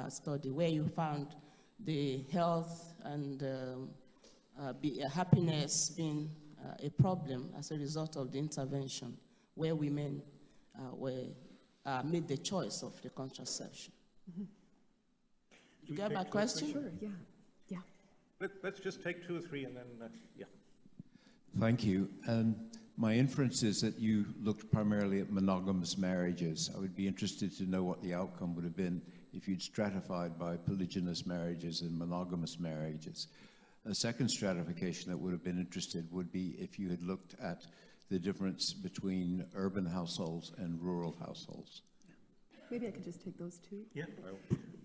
study where you found the health and happiness being a problem as a result of the intervention where women made the choice of the contraception. Mm-hmm. You get my question? Sure, yeah. Let's just take two or three and then, yeah. Thank you. My inference is that you looked primarily at monogamous marriages. I would be interested to know what the outcome would have been if you'd stratified by polygynous marriages and monogamous marriages. A second stratification that would have been interested would be if you had looked at the difference between urban households and rural households. Maybe I could just take those two. Yeah.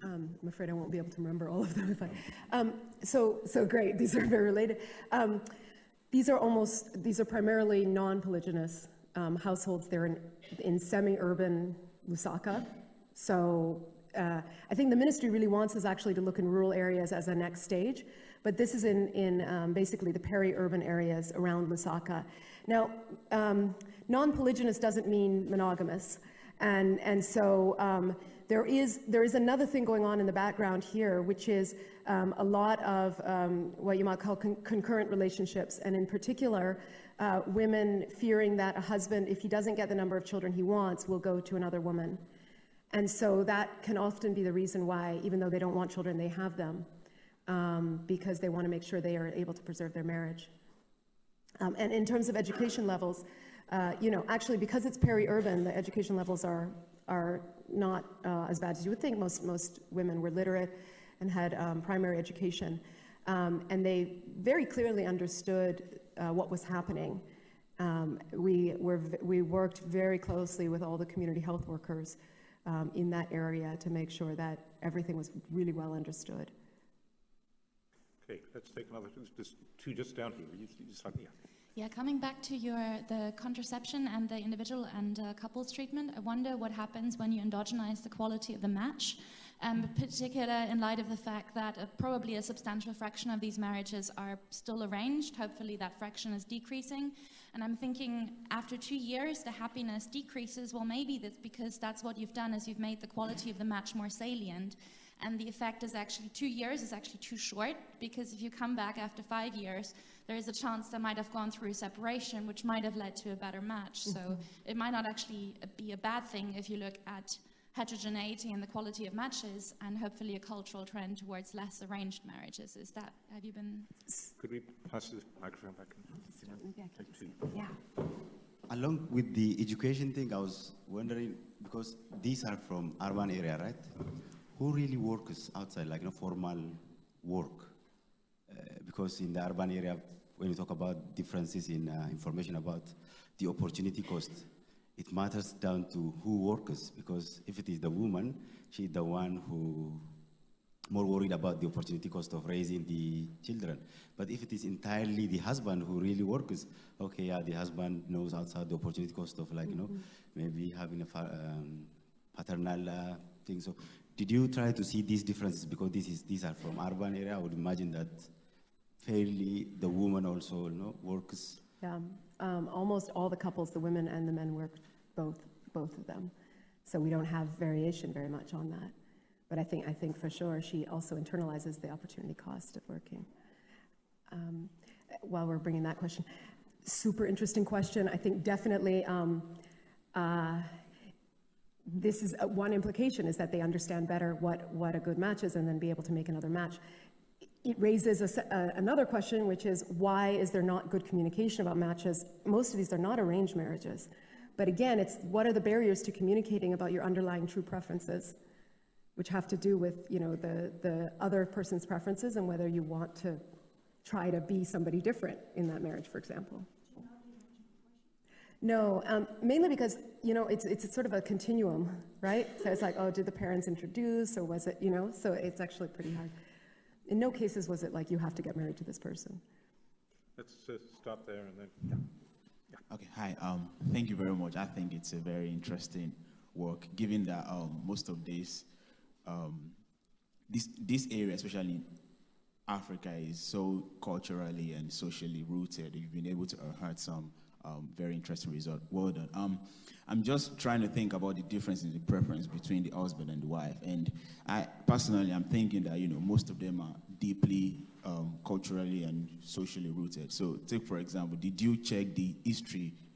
I'm afraid I won't be able to remember all of them. If I, so great. These are very related. These are primarily non-polygynous households. They're in semi-urban Lusaka. So I think the ministry really wants us actually to look in rural areas as a next stage, but this is in basically the peri-urban areas around Lusaka. Now, non-polygynous doesn't mean monogamous, and so there is another thing going on in the background here, which is a lot of what you might call concurrent relationships, and in particular, women fearing that a husband, if he doesn't get the number of children he wants, will go to another woman. And so that can often be the reason why, even though they don't want children, they have them, because they want to make sure they are able to preserve their marriage. And in terms of education levels, actually, because it's peri-urban, the education levels are not as bad as you would think. Most women were literate and had primary education, and they very clearly understood what was happening. We worked very closely with all the community health workers in that area to make sure that everything was really well understood. Okay, let's take another, two just down here. You start, yeah. Yeah, coming back to the contraception and the individual and couples treatment, I wonder what happens when you endogenize the quality of the match, particularly in light of the fact that probably a substantial fraction of these marriages are still arranged. Hopefully that fraction is decreasing. And I'm thinking after 2 years, the happiness decreases. Well, maybe that's because that's what you've done, is you've made the quality of the match more salient. And the effect is actually 2 years is actually too short, because if you come back after 5 years, there is a chance they might have gone through a separation, which might have led to a better match. So it might not actually be a bad thing if you look at heterogeneity and the quality of matches, and hopefully a cultural trend towards less arranged marriages. Is that, have you been? Could we pass this microphone back? Yeah. Along with the education thing, I was wondering, because these are from urban area, right? Who really works outside, like formal work? Because in the urban area, when you talk about differences in information about the opportunity cost, it matters down to who works, because if it is the woman, she's the one who more worried about the opportunity cost of raising the children. But if it is entirely the husband who really works, okay, yeah, the husband knows outside the opportunity cost of maybe having a paternal thing. So did you try to see these differences? Because these are from urban area. I would imagine that fairly the woman also works. Yeah, almost all the couples, the women and the men, work both of them. So we don't have variation very much on that. But I think for sure she also internalizes the opportunity cost of working. While we're bringing that question, super interesting question. I think definitely this is one implication, is that they understand better what a good match is, and then be able to make another match. It raises another question, which is, why is there not good communication about matches? Most of these are not arranged marriages. But again, it's what are the barriers to communicating about your underlying true preferences, which have to do with the other person's preferences and whether you want to try to be somebody different in that marriage, for example. No, mainly because it's sort of a continuum, right? So it's like, oh, did the parents introduce, or was it So it's actually pretty hard. In no cases was it like you have to get married to this person. Let's stop there and then, yeah. Okay, hi. Thank you very much. I think it's a very interesting work, given that most of this area, especially in Africa, is so culturally and socially rooted. You've been able to unearth some very interesting result. Well done. I'm just trying to think about the difference in the preference between the husband and the wife. And I personally, I'm thinking that, most of them are deeply culturally and socially rooted. So take, for example, did you check the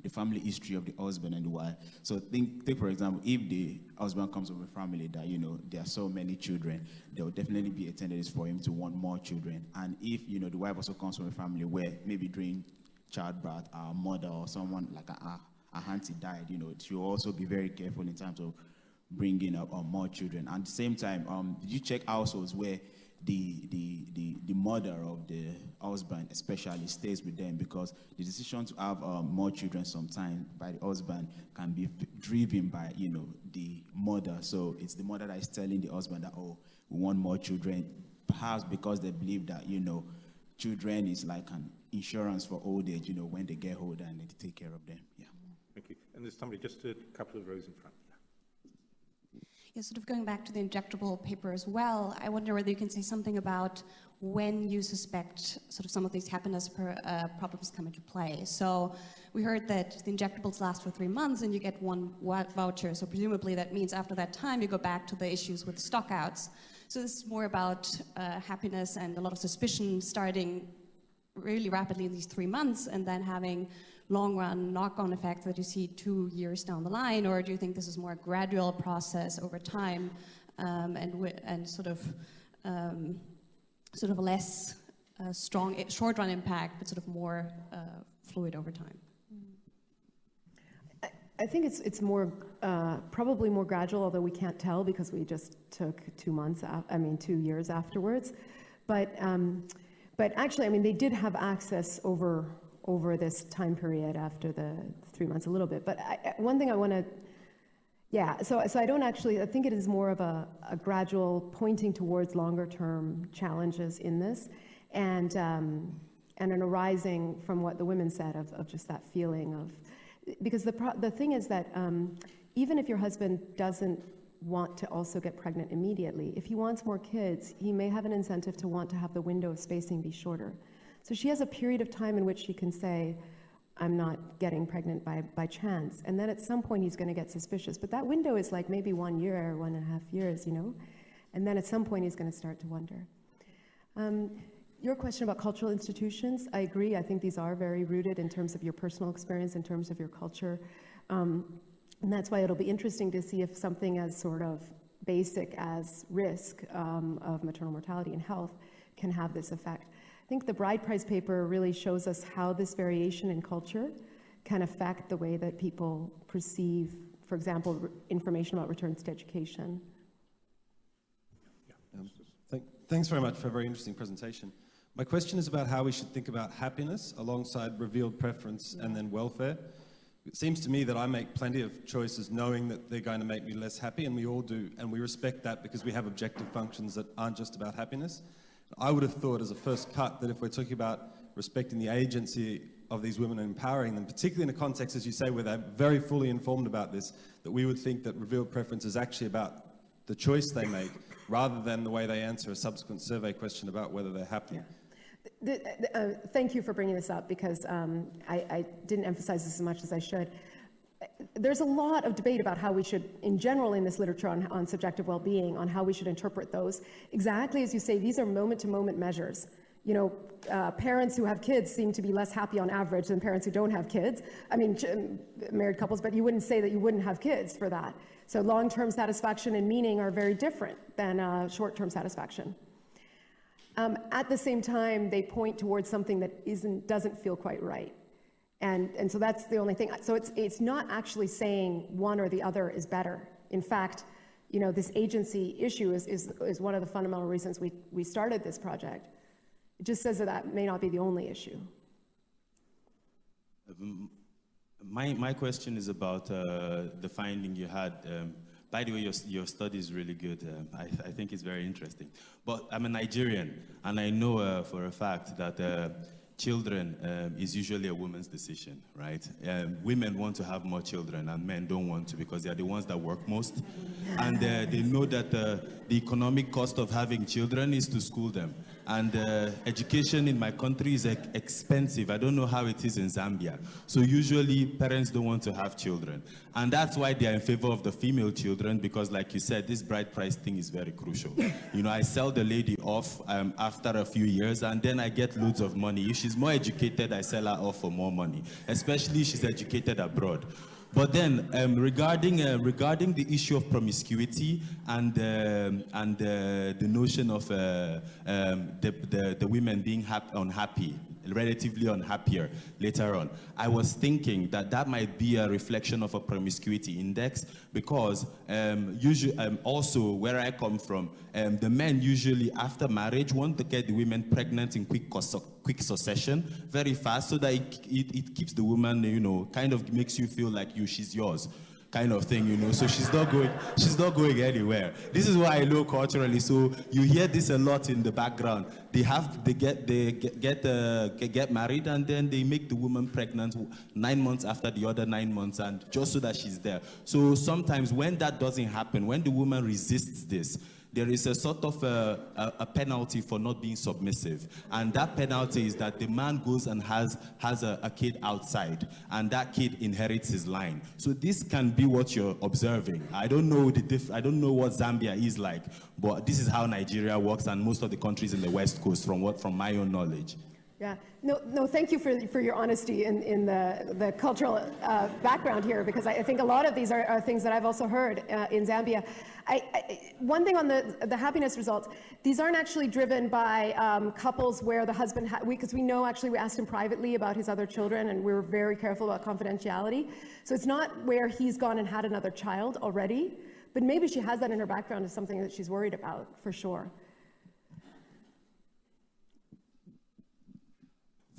family history of the husband and the wife? So take for example, if the husband comes from a family that, there are so many children, there will definitely be a tendency for him to want more children. And if, the wife also comes from a family where maybe during childbirth, a mother or someone like a auntie died, she will also be very careful in terms of bringing up more children. And at the same time, did you check households where the mother of the husband especially stays with them, because the decision to have more children sometimes by the husband can be driven by the mother. So it's the mother that is telling the husband that, oh, we want more children, perhaps because they believe that children is like an insurance for old age, when they get older and they take care of them. Yeah. Thank you. And there's somebody just a couple of rows in front. Yeah, sort of going back to the injectable paper as well, I wonder whether you can say something about when you suspect sort of some of these happiness problems come into play. So we heard that the injectables last for 3 months and you get one voucher. So presumably that means after that time you go back to the issues with stockouts. So this is more about happiness and a lot of suspicion starting really rapidly in these 3 months and then having long-run knock-on effects that you see 2 years down the line, or do you think this is more a gradual process over time and sort of a less strong short-run impact, but sort of more fluid over time? I think it's more, probably more gradual, although we can't tell because we just took 2 years afterwards. But actually, I mean, they did have access over this time period after the 3 months a little bit. But one thing I want to, so I don't actually, I think it is more of a gradual pointing towards longer term challenges in this and an arising from what the women said of just that feeling of, because the thing is that even if your husband doesn't want to also get pregnant immediately, if he wants more kids, he may have an incentive to want to have the window of spacing be shorter. So she has a period of time in which she can say, I'm not getting pregnant by chance. And then at some point he's going to get suspicious. But that window is like maybe 1 year or 1.5 years, you know? And then at some point he's going to start to wonder. Your question about cultural institutions, I agree. I think these are very rooted in terms of your personal experience, in terms of your culture. And that's why it'll be interesting to see if something as sort of basic as risk of maternal mortality and health can have this effect. I think the Bride Prize paper really shows us how this variation in culture can affect the way that people perceive, for example, information about returns to education. Thanks very much for a very interesting presentation. My question is about how we should think about happiness alongside revealed preference and then welfare. It seems to me that I make plenty of choices knowing that they're going to make me less happy, and we all do, and we respect that because we have objective functions that aren't just about happiness. I would have thought as a first cut that if we're talking about respecting the agency of these women and empowering them, particularly in a context, as you say, where they're very fully informed about this, that we would think that revealed preference is actually about the choice they make rather than the way they answer a subsequent survey question about whether they're happy. Yeah. Thank you for bringing this up because I didn't emphasize this as much as I should. There's a lot of debate about how we should, in general in this literature on subjective well-being, on how we should interpret those. Exactly as you say, these are moment-to-moment measures. You know, parents who have kids seem to be less happy on average than parents who don't have kids. I mean, married couples, but you wouldn't say that you wouldn't have kids for that. So long-term satisfaction and meaning are very different than short-term satisfaction. At the same time, they point towards something that doesn't feel quite right. And so that's the only thing. So it's not actually saying one or the other is better. In fact, you know, this agency issue is one of the fundamental reasons we started this project. It just says that may not be the only issue. My question is about the finding you had. By the way, your study is really good. I think it's very interesting. But I'm a Nigerian, and I know for a fact that children is usually a woman's decision, right? Women want to have more children, and men don't want to because they're the ones that work most. And they know that the economic cost of having children is to school them. And education in my country is expensive. I don't know how it is in Zambia. So usually parents don't want to have children. And that's why they are in favor of the female children because, like you said, this bride price thing is very crucial. You know, I sell the lady off after a few years and then I get loads of money. If she's more educated, I sell her off for more money, especially if she's educated abroad. But then, regarding the issue of promiscuity and the notion of the women being unhappy, relatively unhappier later on, I was thinking that might be a reflection of a promiscuity index because usually, also where I come from, the men usually after marriage want to get the women pregnant in quick succession, very fast, so that it keeps the woman, you know, kind of makes you feel like she's yours. kind of thing, you know. So she's not going anywhere. This is why I know culturally. So you hear this a lot in the background. They get married, and then they make the woman pregnant 9 months after the other 9 months, and just so that she's there. So sometimes when that doesn't happen, when the woman resists this, there is a sort of a penalty for not being submissive. And that penalty is that the man goes and has a kid outside, and that kid inherits his line. So this can be what you're observing. I don't know I don't know what Zambia is like, but this is how Nigeria works, and most of the countries in the West Coast, from my own knowledge. Yeah, no, thank you for your honesty in the cultural background here, because I think a lot of these are things that I've also heard in Zambia. One thing on the happiness results, these aren't actually driven by couples where the husband, because we know actually we asked him privately about his other children, and we were very careful about confidentiality. So it's not where he's gone and had another child already, but maybe she has that in her background as something that she's worried about, for sure.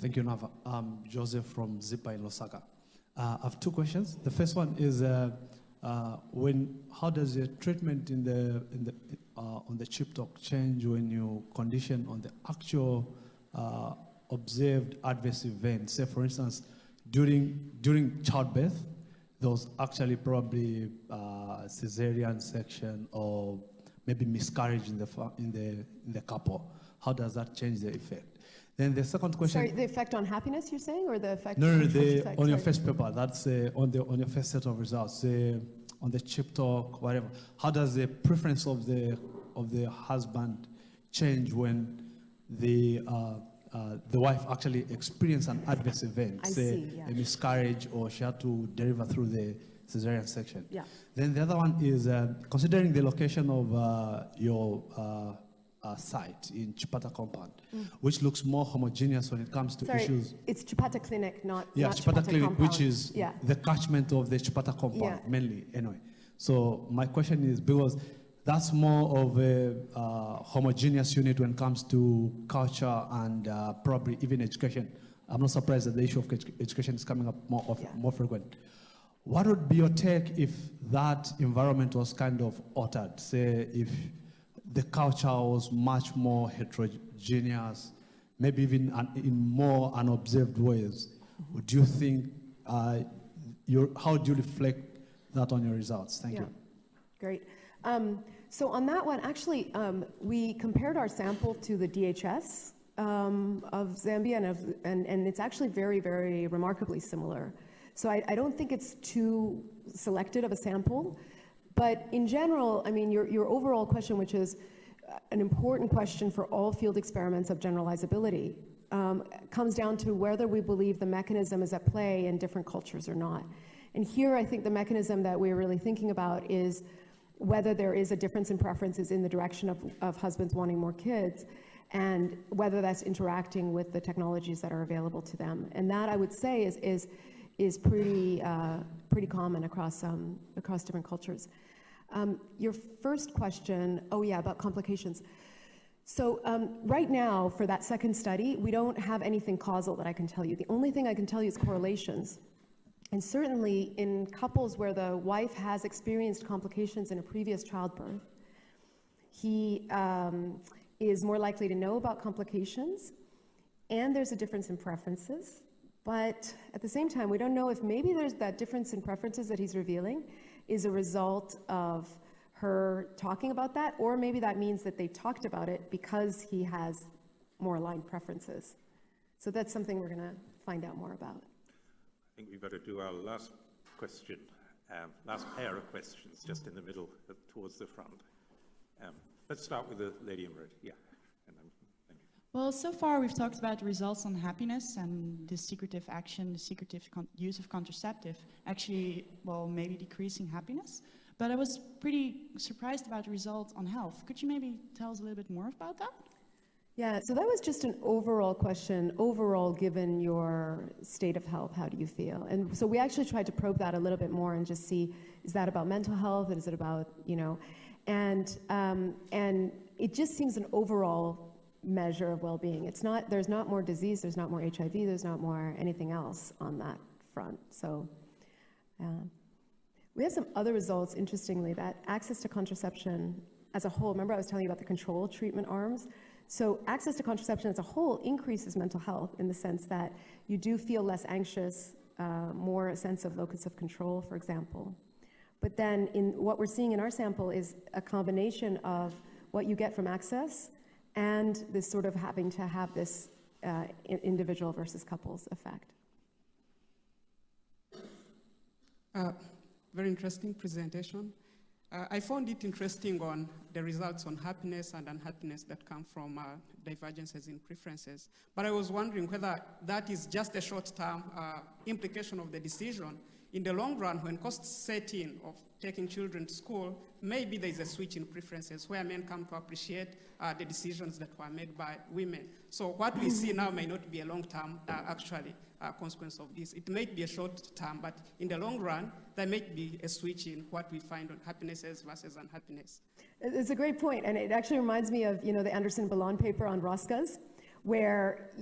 Thank you, Nava. I'm Joseph from Zipa in Lusaka. I have two questions. The first one is, how does the treatment on the chip talk change when you condition on the actual observed adverse event? Say, for instance, during childbirth, there was actually probably cesarean section or maybe miscarriage in the couple. How does that change the effect? Then the second question. Sorry, the effect on happiness, you're saying, or the effect? No, effect, on your first paper. That's on your first set of results. On the chip talk, whatever. How does the preference of the husband change when the wife actually experienced an adverse event, a miscarriage, or she had to deliver through the cesarean section? Yeah. Then the other one is considering the location of your site in Chipata compound, which looks more homogeneous when it comes to issues. It's Chipata Clinic, not Chipata Clinic, compound. which is the catchment of the Chipata compound, mainly, anyway. So my question is, because that's more of a homogeneous unit when it comes to culture and probably even education. I'm not surprised that the issue of education is coming up more frequent. What would be your take if that environment was kind of altered? Say, if the culture was much more heterogeneous, maybe even in more unobserved ways. Do you think, how do you reflect that on your results? Thank you. Great. So on that one, actually, we compared our sample to the DHS of Zambia, and it's actually very, very remarkably similar. So I don't think it's too selected of a sample. But in general, I mean, your overall question, which is an important question for all field experiments of generalizability, comes down to whether we believe the mechanism is at play in different cultures or not. And here, I think the mechanism that we're really thinking about is whether there is a difference in preferences in the direction of husbands wanting more kids, and whether that's interacting with the technologies that are available to them. And that, I would say, is pretty common across different cultures. Your first question, about complications. So right now, for that second study, we don't have anything causal that I can tell you. The only thing I can tell you is correlations. And certainly in couples where the wife has experienced complications in a previous childbirth, he is more likely to know about complications, and there's a difference in preferences. But at the same time, we don't know if maybe there's that difference in preferences that he's revealing is a result of her talking about that, or maybe that means that they talked about it because he has more aligned preferences. So that's something we're going to find out more about. I think we better do our last question, last pair of questions, just in the middle, towards the front. Let's start with the lady in red. Yeah. Well, so far we've talked about the results on happiness and the secretive action, the secretive use of contraceptive, actually, well, maybe decreasing happiness. But I was pretty surprised about the result on health. Could you maybe tell us a little bit more about that? Yeah, so that was just an overall question. Overall, given your state of health, how do you feel? And so we actually tried to probe that a little bit more and just see, is that about mental health? Is it about, and it just seems an overall measure of well-being. There's not more disease, there's not more HIV, there's not more anything else on that front. So We have some other results, interestingly, that access to contraception as a whole, remember I was telling you about the control treatment arms? So access to contraception as a whole increases mental health in the sense that you do feel less anxious, more a sense of locus of control, for example. But then what we're seeing in our sample is a combination of what you get from access and this sort of having to have this individual versus couples effect. Very interesting presentation. I found it interesting on the results on happiness and unhappiness that come from divergences in preferences. But I was wondering whether that is just a short-term implication of the decision. In the long run, when costs set in of taking children to school, maybe there's a switch in preferences where men come to appreciate the decisions that were made by women. So what we see now may not be a long-term, consequence of this. It might be a short-term, but in the long run, there might be a switch in what we find on happinesses versus unhappiness. It's a great point, and it actually reminds me of, the Anderson-Ballon paper on Roscas, where,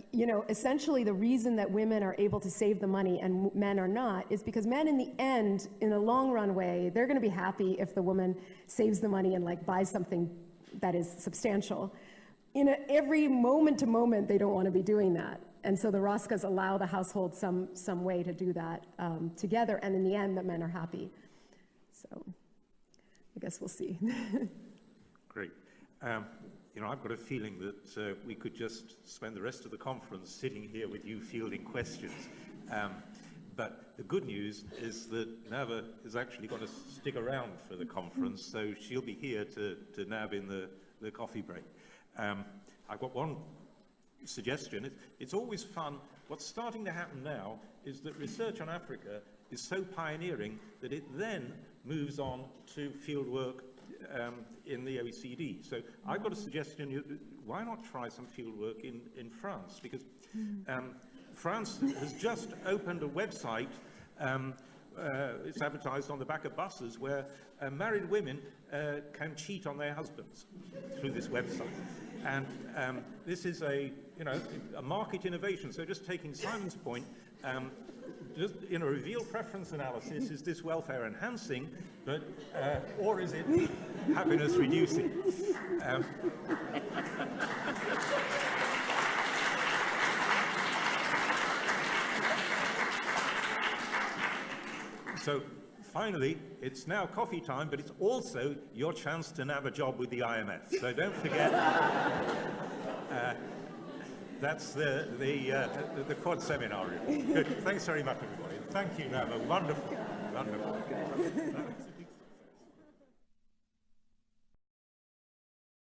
essentially the reason that women are able to save the money and men are not is because men in the end, in a long run way, they're gonna be happy if the woman saves the money and buys something that is substantial. In every moment to moment, they don't wanna be doing that. And so the Roscas allow the household some way to do that together, and in the end, the men are happy. So I guess we'll see. Great. I've got a feeling that we could just spend the rest of the conference sitting here with you fielding questions. But the good news is that Nava is actually going to stick around for the conference, so she'll be here to nab in the coffee break. I've got one suggestion. It's always fun. What's starting to happen now is that research on Africa is so pioneering that it then moves on to field work in the OECD. So I've got a suggestion. Why not try some field work in France? Because France has just opened a website. It's advertised on the back of buses where married women can cheat on their husbands through this website. And this is a market innovation. So just taking Simon's point, just in a revealed preference analysis, is this welfare enhancing, or is it happiness reducing? So finally, it's now coffee time, but it's also your chance to nab a job with the IMF. So don't forget, that's the quad seminar. Good. Thanks very much, everybody. Thank you, Nava. Wonderful. Wonderful.